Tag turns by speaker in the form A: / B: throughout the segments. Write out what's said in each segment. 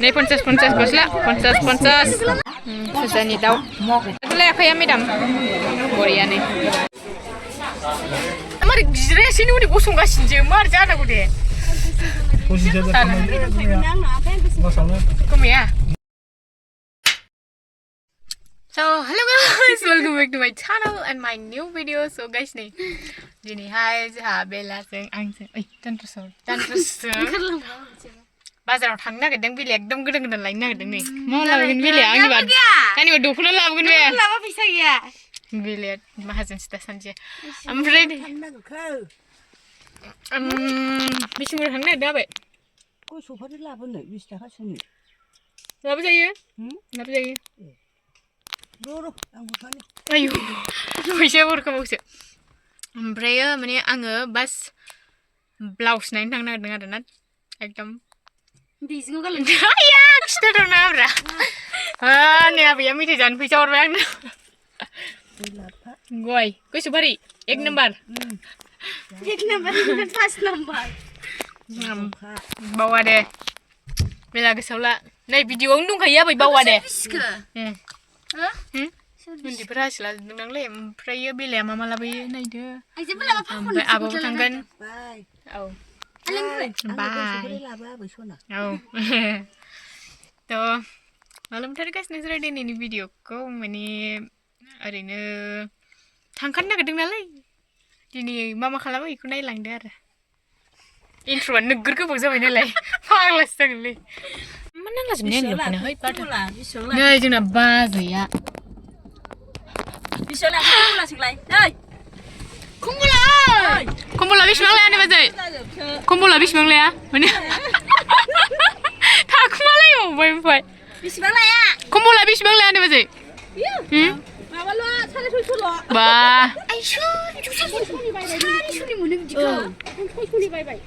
A: Nih 50 gosla, 50. Susah nih tahu. Itu lah kayak medam. Korea nih. Amar gire sini udah gosong kasih jemar jangan aku deh. Kamu ya. So, hello guys, welcome back to my channel and my new video. So guys nih, gini hai, Bella seng, ang seng, terus. Bazar thang na gedeng bile ekdom gedeng lain na gedeng nih. Mau lawan bile ang bad. Kan ibu dukun lawan bile. Lawan bisa ya. Bile mahajan sita sanje. I'm ready. Bisa murah thang na dah be.
B: Kau sofa ni lawan ni, bisa tak sini.
A: Lawan saya? Lawan saya.
B: Dulu, anggur ni.
A: Ayo, bisa murah kamu bisa. Umbrella mana angge bas blouse nain thang na gedeng ada nat. Ekdom.
B: Bising kan?
A: Ya, kita dah nabra. Ni apa ya? Mesti jangan pisau orang. Goi, kau subari, ek number.
B: Ek number, pas number.
A: Bawa deh. Bela kesaula. Nai video undung kaya bawa deh. Nanti beras lah, nang lem. Praya bela mama labai nai deh.
B: Aja bela apa pun.
A: Abu tanggan.
B: Bye.
A: Oh.
B: Bye.
A: Oh. Tuh, malam tadi guys nih sudah ini video ko ini hari ini tangkan nak gedeng nalai. Jadi mama kalau ikut naik langgar. Intro negur ke bukza ini nalai. Palas sekali. Mana lah sebenarnya lupa nih. Nah, jangan baz ya.
B: Bisa lah, kumpulan sekelai. Hey.
A: Kumpulan bis bang le ane bazai. Kumpulan bis bang le ya. Mana? Tak kumpulan yo, boy.
B: Bis bang lah ya.
A: Kumpulan bis bang le ane bazai.
B: Mama lu, cari susu lo.
A: Bah.
B: Aisyah, cari mana juga? Cari bye.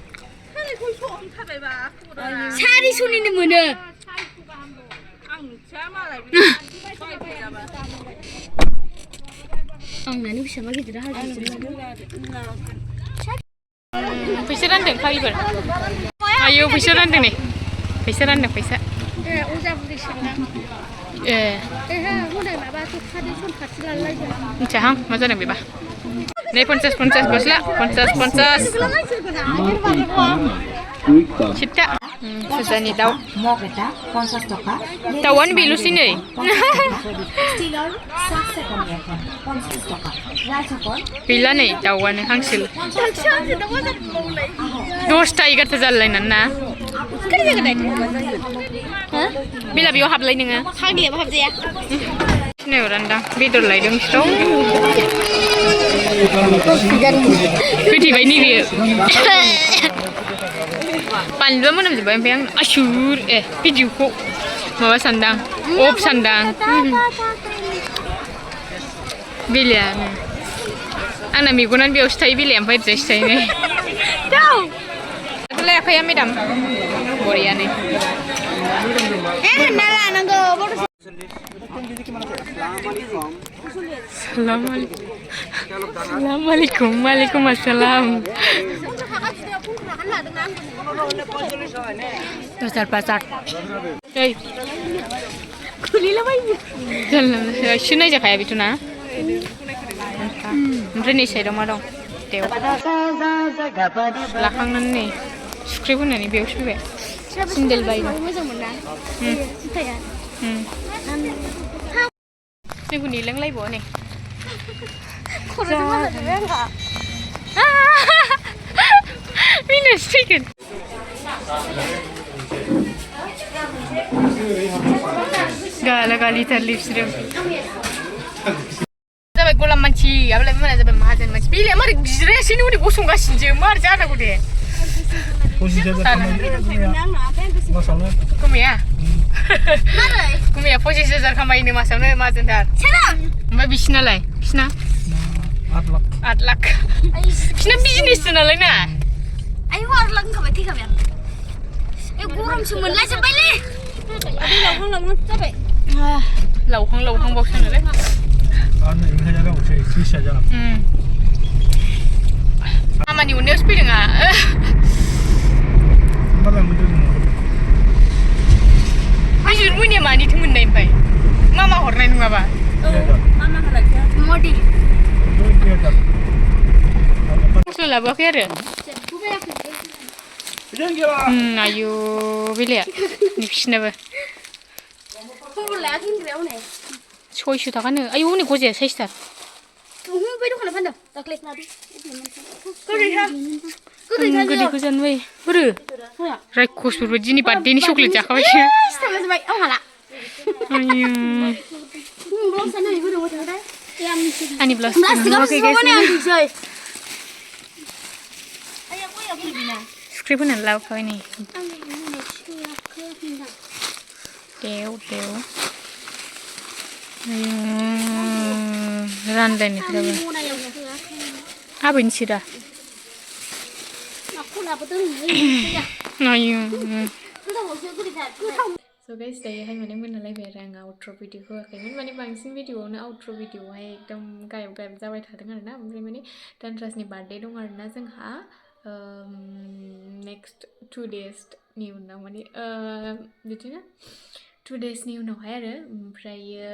B: Cari suni ni mana? Nani bisa lagi tidak hadir.
A: Bisa randeng kali ber. Ayo bisa randeng nih. Bisa randeng bisa.
B: Udah beli sana. Udah nak baca tadi sun kasih lagi.
A: Cahang, macam mana beba? Nih 50 gosla, 50. Cita. Susah nih tahu.
C: Mau kita 50 toka.
A: Tawan bilu sini.
C: Stilor 1 second ya kan. 50 toka. Rajapon.
A: Bila nih tawan hangsil. Dosta ikat terjalan nana.
B: Kerja kedai. Hah?
A: Bila bio hab lain nga.
B: Hang dia apa ya?
A: Ini orang dah bidor lain dong strong. Kuti bayi ni dia. Pandu mana mesti bayang bayang asyur video ko. Bawa sandang, op sandang. Bila. Anak migunan biar ustai bila yang baik ustai ni. Tahu. Itulah kayak medam. Korea ni.
B: Nala nanggo.
A: Assalamualaikum. Waalaikumsalam. Pasar. Hey. Kulila mai. Jalan. Shunai je kaya bitu na. Mungkin ni saya dong madong. Teo. Belakang ni. Skrip ni biar usah. Sindel bayi. Ni pun hilang lagi boleh. Minus chicken. Gala kali terlips dia. Sampai kolam manci, apa lagi mana sampai mahajan manci. Pilih amar gire sini udah gosong kasih jemar jangan aku deh. Kamu ya? Kamu ya posisi sejar kamai ini masam ni mahajan dar. Mbak bisna lai, bisna. Atlak. Bisna bisnis tu nalai na.
B: Ayo atlak kau berarti kau ya. Gurung semua lah sampai ni. Ada lauhang sampai.
A: Lauhang bau sana le. Mama ni unes pilih ngah. hornaय nङाबा
B: मा खालामखो मदि
A: मस्ला लाबोआखै आरो आयु बेलाया बिसिनाबो
B: खबर लायाखै होनग्रायाव नै
A: 600 थाखानो आयु हनै गजाया साइसथार
B: बै दखानाव फानदों दाख्लै
A: गोदैखौ जानो बायो बोरो रायखसफोरबो दिनै बार्थडेनि चक्लेट जाखाबायसो आयु आंनि ब्लाउस नुवाखै गाइस स्क्रिप्ट होनानै लाबोखाबाय नै देव देव रानलायनायफ्राबो आबैनिसो दा आयु So guys, दायोहाय माने मोनालायबाय आरो आङो आउट्र भिडिअ होआखैमोन माने बांसिन भिडिअआवनो आउट्र भिडिअआवहाय एकदम गायब जाबाय थादों आरोना ओमफ्राय माने दानराजनि बार्थडे दं आरोना जोंहा नेक्स्ट 2 डेजनि उनाव माने बिदिनो 2 डेजनि उनावहाय आरो ओमफ्रायो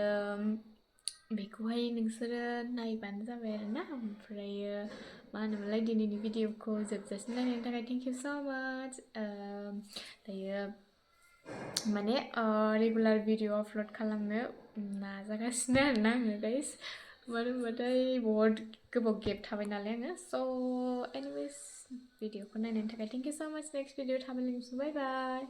A: बेखौहाय नोंसोरो नायबानो जाबाय आरोना ओमफ्रायो मा होनोमोनलाय दिनैनि भिडिअखौ जोबजासिम नायनायनि थाखाय थेंक इउ स' माच दायो माने रेगुलार भिडिअ आपल'ड खालामनो नाजागासिनो आरोना आङो गाइस मानो होनबाथाय बहुद गोबाव गेप थाबाय नालाय आङो स' एनिवेज भिडिअखौ नायनायनि थाखाय थेंक इउ स' माच नेक्स्ट भिडिअ थाबा लोगो मोनसिगोन बाय बाय